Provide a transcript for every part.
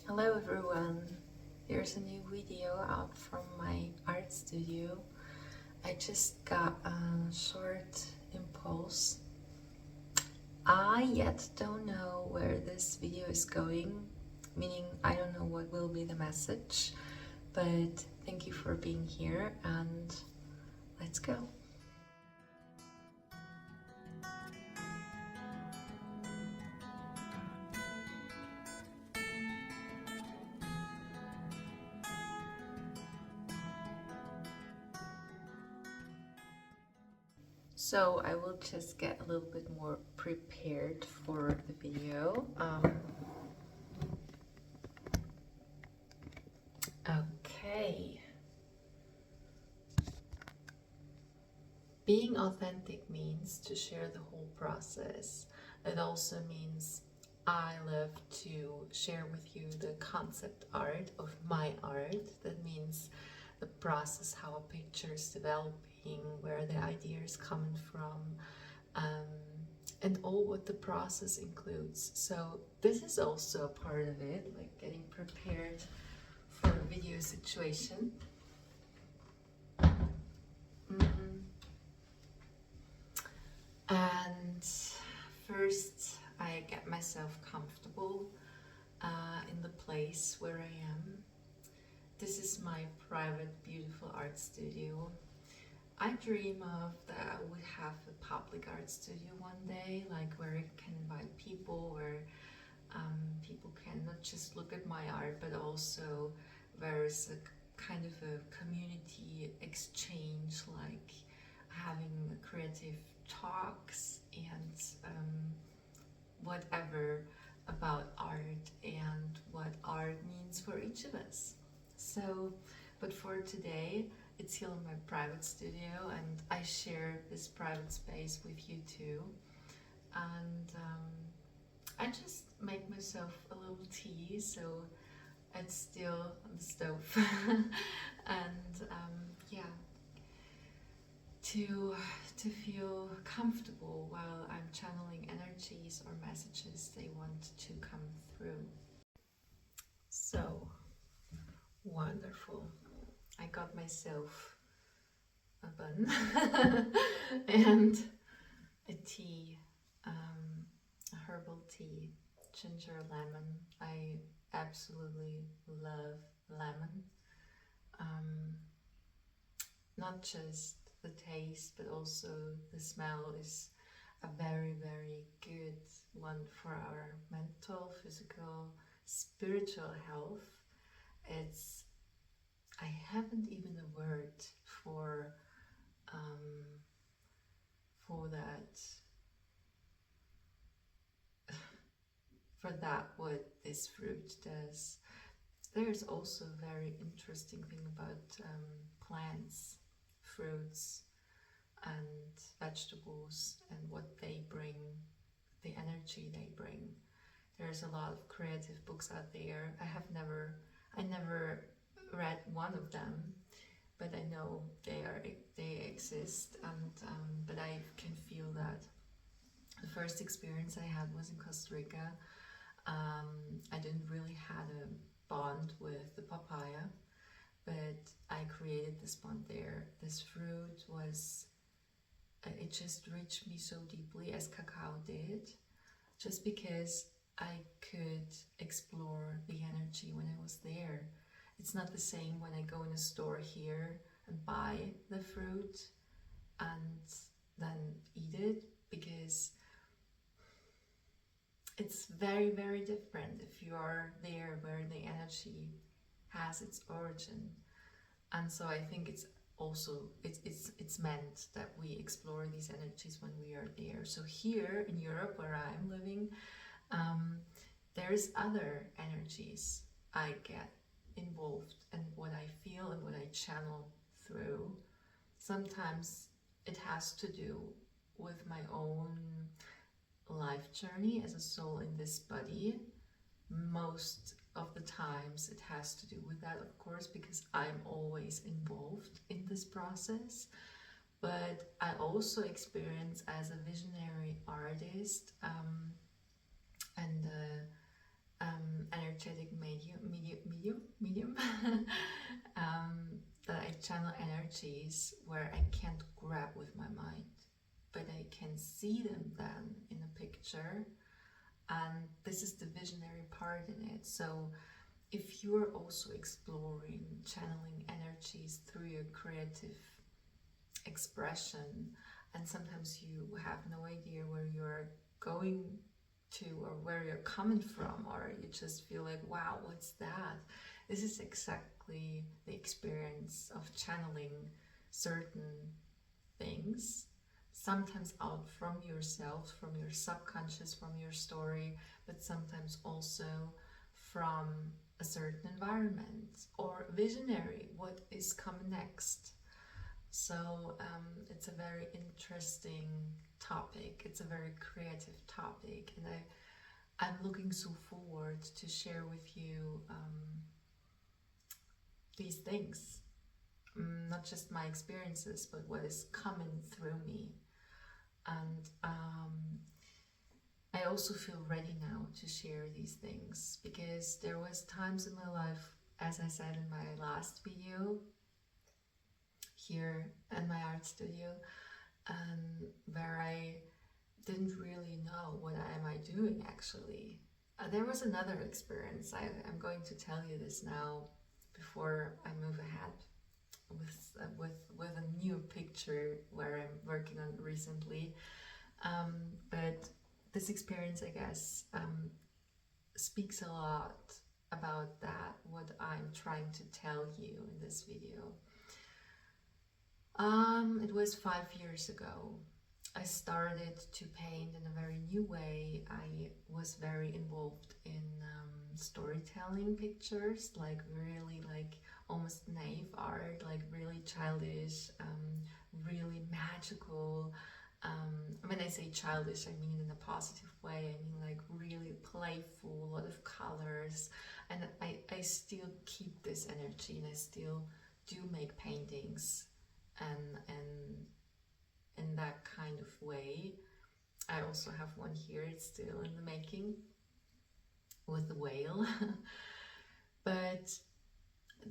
Hello everyone, here's a new video out from my art studio. I just got a short impulse. I yet don't know where this video is going, meaning I don't know what will be the message, but thank you for being here and let's go. So I will just get a little bit more prepared for the video. Okay. Being authentic means to share the whole process. It also means I love to share with you the concept art of my art. That means the process, how a picture is developing, where the idea is coming from, and all what the process includes. So this is also a part of it, like getting prepared for a video situation. And first I get myself comfortable in the place where I am. This is my private beautiful art studio. I dream of that I would have a public art studio one day, like where I can invite people, where people can not just look at my art, but also there's a kind of a community exchange, like having creative talks and whatever about art and what art means for each of us. So, but for today, it's here in my private studio, and I share this private space with you too. And I just make myself a little tea, so it's still on the stove. And yeah, to feel comfortable while I'm channeling energies or messages they want to come through. So wonderful. I got myself a bun and a tea, a herbal tea, ginger lemon. I absolutely love lemon. Not just the taste, but also the smell is a very, very good one for our mental, physical, spiritual health. It's, I haven't even a word for that, for that what this fruit does. There's also a very interesting thing about plants, fruits, and vegetables, and what they bring, the energy they bring. There's a lot of creative books out there. I never read one of them, but I know they exist, and but I can feel that. The first experience I had was in Costa Rica. I didn't really had a bond with the papaya, but I created this bond there. This fruit was, it just reached me so deeply as cacao did, just because I could explore the energy when I was there. It's not the same when I go in a store here and buy the fruit and then eat it, because it's very, very different if you are there where the energy has its origin. And so I think it's also it's meant that we explore these energies when we are there. So here in Europe, where I'm living, there's other energies I get involved, and what I feel and what I channel through. Sometimes it has to do with my own life journey as a soul in this body. Most of the times it has to do with that, of course, because I'm always involved in this process. But I also experience as a visionary artist and energetic medium that I channel energies where I can't grab with my mind, but I can see them then in a picture, and this is the visionary part in it. So if you're also exploring channeling energies through your creative expression, and sometimes you have no idea where you're going to or where you're coming from, or you just feel like, wow, what's that? This is exactly the experience of channeling certain things, sometimes out from yourself, from your subconscious, from your story, but sometimes also from a certain environment or visionary, what is coming next. So it's a very interesting topic. It's a very creative topic, and I'm looking so forward to share with you these things. Not just my experiences, but what is coming through me. And I also feel ready now to share these things, because there was times in my life, as I said in my last video here in my art studio, where I didn't really know what am I doing actually. There was another experience. I'm going to tell you this now before I move ahead with a new picture where I'm working on recently. But this experience, I guess, speaks a lot about that, what I'm trying to tell you in this video. It was 5 years ago. I started to paint in a very new way. I was very involved in storytelling pictures, like really like almost naive art, like really childish, really magical. When I say childish, I mean in a positive way. I mean like really playful, a lot of colors, and I still keep this energy, and I still do make paintings and in that kind of way. I also have one here, it's still in the making, with the whale. But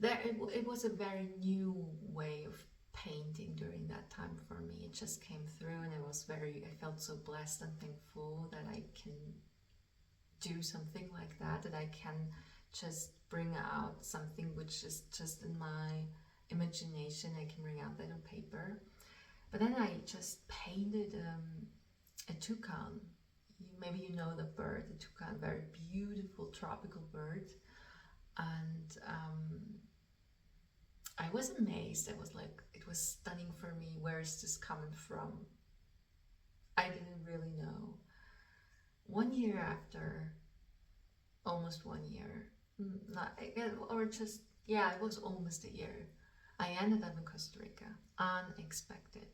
it was a very new way of painting during that time for me. It just came through, and I felt so blessed and thankful that I can do something like that I can just bring out something which is just in my imagination. I can bring out that on paper. But then I just painted a toucan. Maybe you know the bird, the toucan, very beautiful tropical bird. And I was amazed. I was like, it was stunning for me. Where is this coming from? I didn't really know. 1 year after, almost 1 year, it was almost a year. I ended up in Costa Rica, unexpected.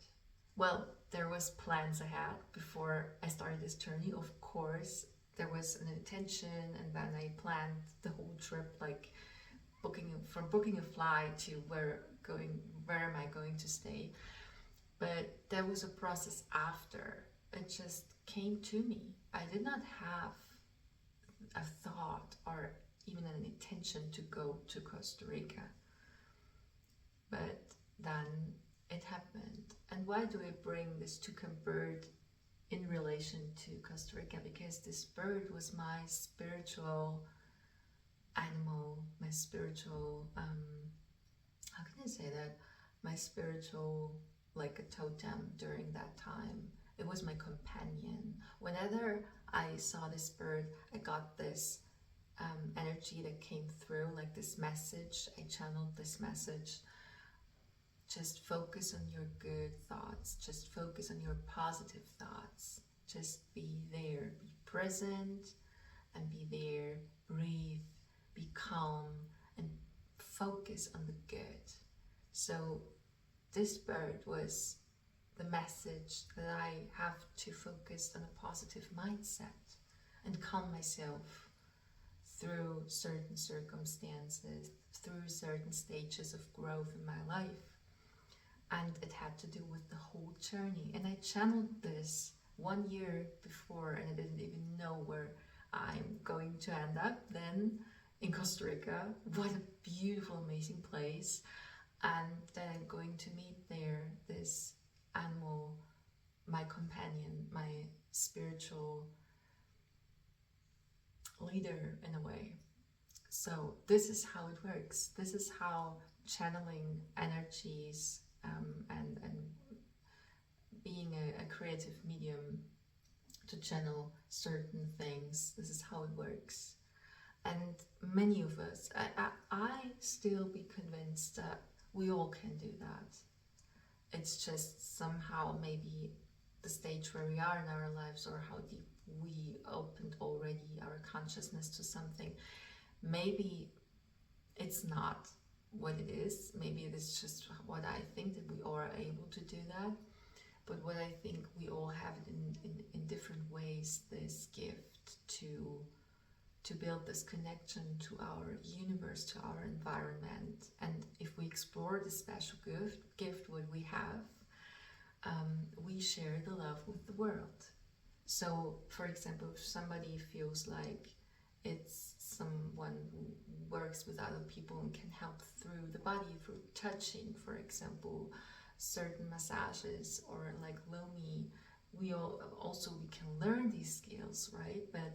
Well, there was plans I had before I started this journey. Of course, there was an intention, and then I planned the whole trip, like booking a flight to where am I going to stay. But there was a process after. It just came to me. I did not have a thought or even an intention to go to Costa Rica. But then it happened. And why do I bring this toucan bird in relation to Costa Rica? Because this bird was my spiritual animal, my spiritual, how can I say that? My spiritual, like a totem during that time. It was my companion. Whenever I saw this bird, I got this energy that came through, like this message. I channeled this message. Just focus on your good thoughts. Just focus on your positive thoughts. Just be there. Be present and be there. Breathe. Be calm and focus on the good. So this bird was the message that I have to focus on a positive mindset and calm myself through certain circumstances, through certain stages of growth in my life. And it had to do with the whole journey. And I channeled this 1 year before, and I didn't even know where I'm going to end up then in Costa Rica. What a beautiful, amazing place. And then I'm going to meet there this animal, my companion, my spiritual leader in a way. So this is how it works. This is how channeling energies and being a creative medium to channel certain things, this is how it works. And many of us, I still be convinced that we all can do that. It's just somehow maybe the stage where we are in our lives, or how deep we opened already our consciousness to something. Maybe it's not what it is. Maybe it is just what I think, that we are able to do that. But what I think we all have it in different ways, this gift to build this connection to our universe, to our environment. And if we explore the special gift what we have, we share the love with the world. So, for example, if somebody feels like it's someone who works with other people and can help through the body, through touching, for example, certain massages, or like Lomi, we can learn these skills, right? But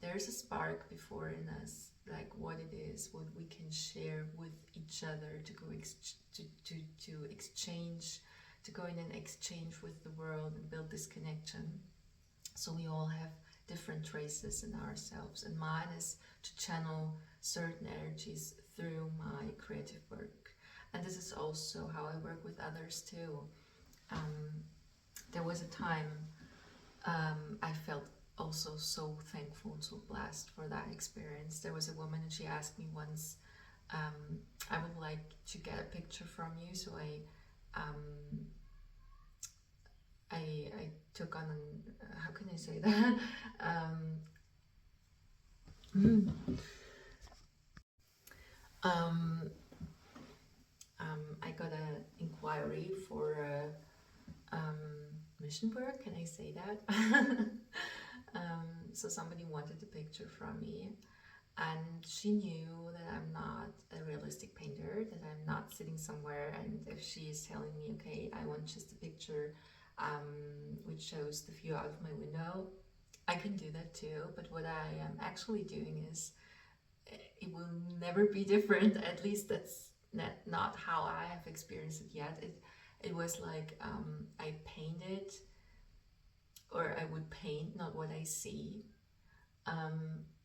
there's a spark before in us, like what it is, what we can share with each other, to go to exchange, to go in an exchange with the world and build this connection. So we all have different traces in ourselves, and mine is to channel certain energies through my creative work. And this is also how I work with others too. There was a time I felt also so thankful and so blessed for that experience. There was a woman, and she asked me once, I would like to get a picture from you. So I took on how can I say that? I got an inquiry for mission work. Can I say that? So somebody wanted a picture from me, and she knew that I'm not a realistic painter, that I'm not sitting somewhere, and if she is telling me, okay, I want just a picture which shows the view out of my window, I can do that too. But what I am actually doing is, it will never be different. At least that's not how I have experienced it yet. It was like I painted, or I would paint not what I see,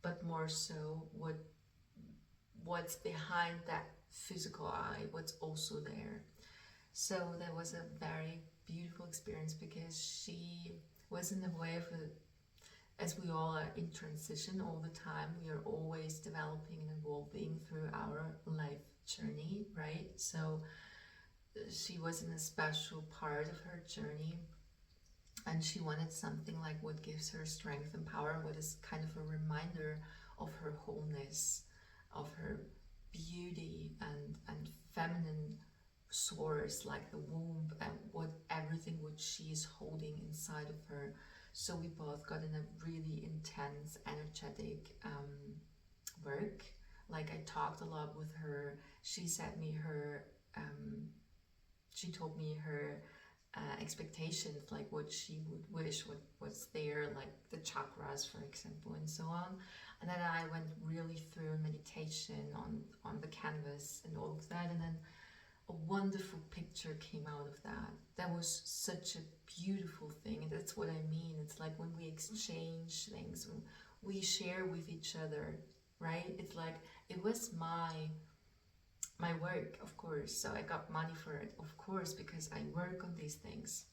but more so what's behind that physical eye, what's also there. So that was a very beautiful experience, because she was in a way of as we all are in transition all the time. We are always developing and evolving through our life journey, right? So she was in a special part of her journey, and she wanted something like what gives her strength and power, what is kind of a reminder of her wholeness, of her beauty and feminine source, like the womb, and what everything what she is holding inside of her. So we both got in a really intense, energetic work. Like, I talked a lot with her. She sent me her, she told me her expectations, like what she would wish, what's there, like the chakras, for example, and so on. And then I went really through meditation on the canvas and all of that, and then a wonderful picture came out of that. That was such a beautiful thing, and that's what I mean. It's like when we exchange things, when we share with each other, right? It's like, it was my work, of course, so I got money for it, of course, because I work on these things.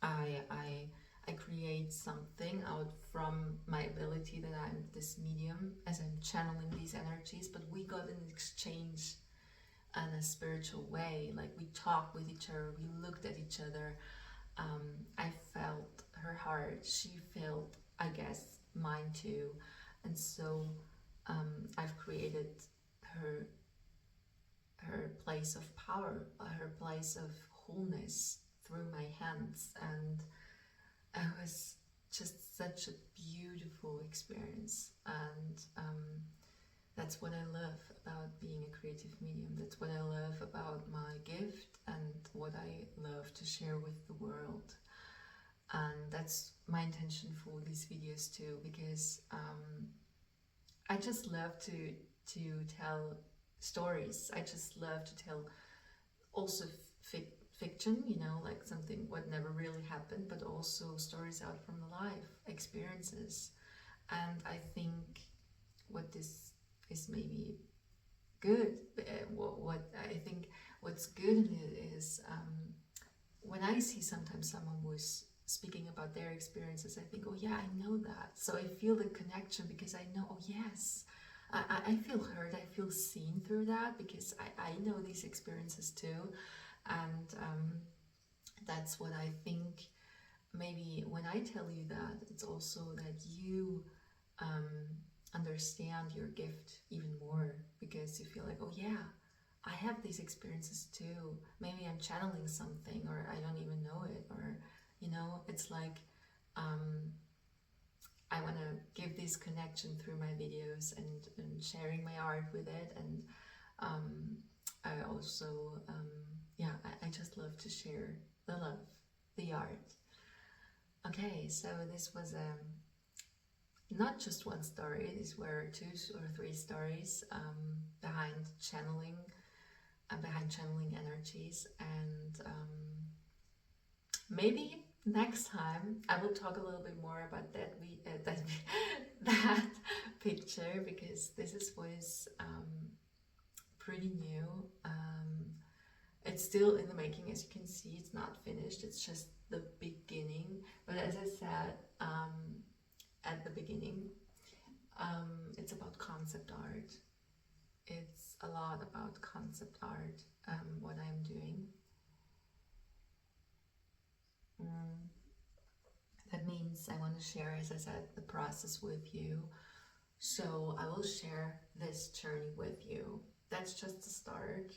I create something out from my ability, that I'm this medium, as I'm channeling these energies, but we got an exchange in a spiritual way. Like, we talked with each other, we looked at each other. I felt her heart, she felt, I guess, mine too. And so I've created her place of power, her place of wholeness through my hands. And I was just such a beautiful experience, and that's what I love about being a creative medium. That's what I love about my gift and what I love to share with the world. And that's my intention for these videos too, because I just love to tell stories. I just love to tell also fiction, you know, like something what never really happened, but also stories out from the life experiences. And I think what this is maybe good, what I think what's good in it is when I see sometimes someone who's speaking about their experiences, I think, oh yeah, I know that. So I feel the connection because I know, oh yes, I feel heard, I feel seen through that because I know these experiences too. And that's what I think. Maybe when I tell you that, it's also that you understand your gift even more, because you feel like, oh yeah, I have these experiences too. Maybe I'm channeling something, or I don't even know it, or you know, it's like I want to give this connection through my videos and sharing my art with it. And I also yeah, I just love to share the love, the art. Okay, so this was not just one story. These were 2 or 3 stories behind channeling energies. And maybe next time I will talk a little bit more about that picture, because this was pretty new. It's still in the making, as you can see. It's not finished, it's just the beginning. But as I said at the beginning, it's about concept art. It's a lot about concept art, what I'm doing. That means I want to share, as I said, the process with you. So I will share this journey with you. That's just the start.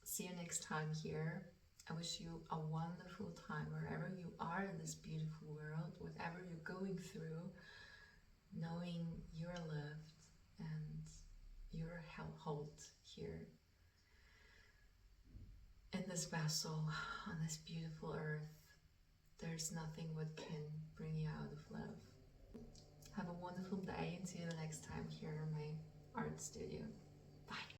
See you next time here. I wish you a wonderful time wherever you are in this beautiful world, whatever you're going through, knowing you're loved and you're held here in this vessel on this beautiful earth. There's nothing what can bring you out of love. Have a wonderful day and see you the next time here in my art studio. Bye.